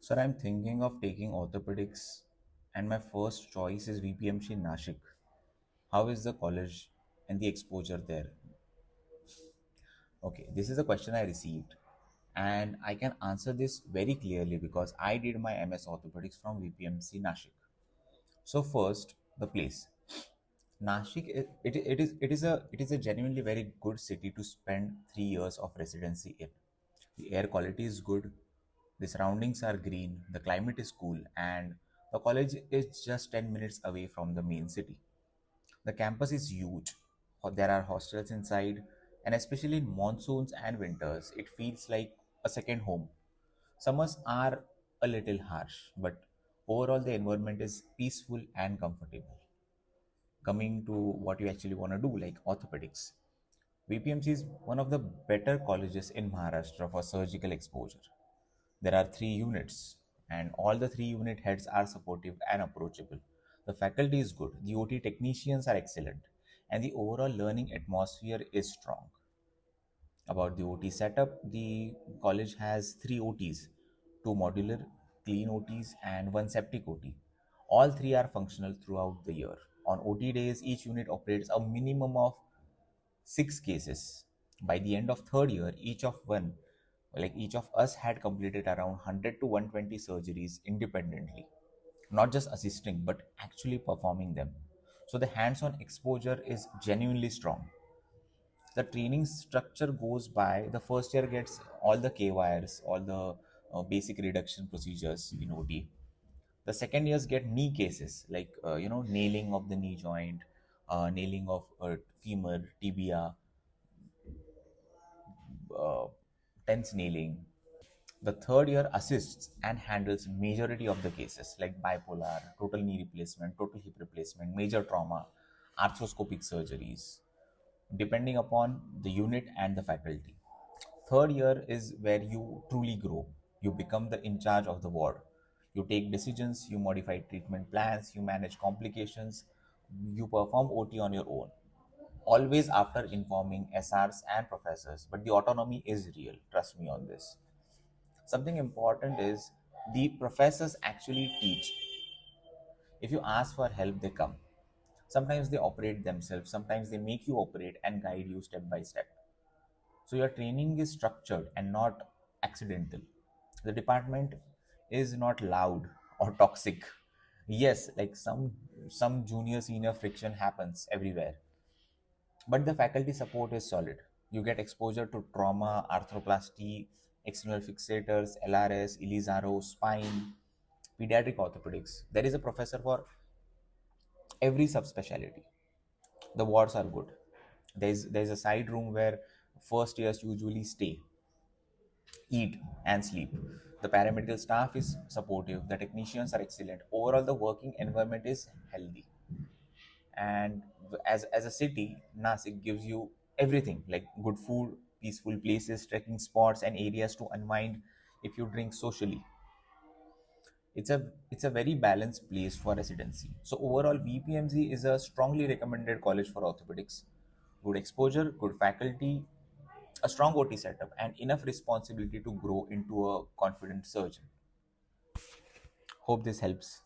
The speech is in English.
Sir, I'm thinking of taking orthopedics, and my first choice is VPMC Nashik. How is the college and the exposure there? Okay, this is a question I received, and I can answer this very clearly because I did my MS Orthopedics from VPMC Nashik. So first, the place. Nashik, it is a genuinely very good city to spend 3 years of residency in. The air quality is good, the surroundings are green, the climate is cool, and the college is just 10 minutes away from the main city. The campus is huge. There are hostels inside, and especially in monsoons and winters, it feels like a second home. Summers are a little harsh, but overall, the environment is peaceful and comfortable. Coming to what you actually want to do, like orthopedics, VPMC is one of the better colleges in Maharashtra for surgical exposure. There are 3 units, and all the 3 unit heads are supportive and approachable. The faculty is good, the OT technicians are excellent, and the overall learning atmosphere is strong. About the OT setup, the college has 3 OTs, 2 modular, clean OTs, and 1 septic OT. All three are functional throughout the year. On OT days, each unit operates a minimum of 6 cases. By the end of third year, each of us had completed around 100 to 120 surgeries independently, not just assisting but actually performing them. So the hands-on exposure is genuinely strong. The training structure goes by: the first year gets all the K wires, all the basic reduction procedures in OT. The second years get knee cases like nailing of the knee joint, nailing of femur, tibia, uh, tense nailing. The third year assists and handles majority of the cases like bipolar, total knee replacement, total hip replacement, major trauma, arthroscopic surgeries, depending upon the unit and the faculty. Third year is where you truly grow. You become the in charge of the ward. You take decisions, you modify treatment plans, you manage complications, you perform OT on your own. Always after informing SRs and professors, but the autonomy is real. Trust me on this. Something important is the professors actually teach. If you ask for help, they come. Sometimes they operate themselves, sometimes they make you operate and guide you step by step. So your training is structured and not accidental. The department is not loud or toxic. Yes, like some junior senior friction happens everywhere, but the faculty support is solid. You get exposure to trauma, arthroplasty, external fixators, LRS, Ilizaro, spine, pediatric orthopedics. There is a professor for every subspecialty. The wards are good. There's a side room where first years usually stay, eat, and sleep. The paramedical staff is supportive. The technicians are excellent. Overall, the working environment is healthy. And as a city, Nasik gives you everything like good food, peaceful places, trekking spots, and areas to unwind. If you drink socially, it's a very balanced place for residency. So overall, VPMC is a strongly recommended college for orthopedics. Good exposure, good faculty, a strong OT setup, and enough responsibility to grow into a confident surgeon. Hope this helps.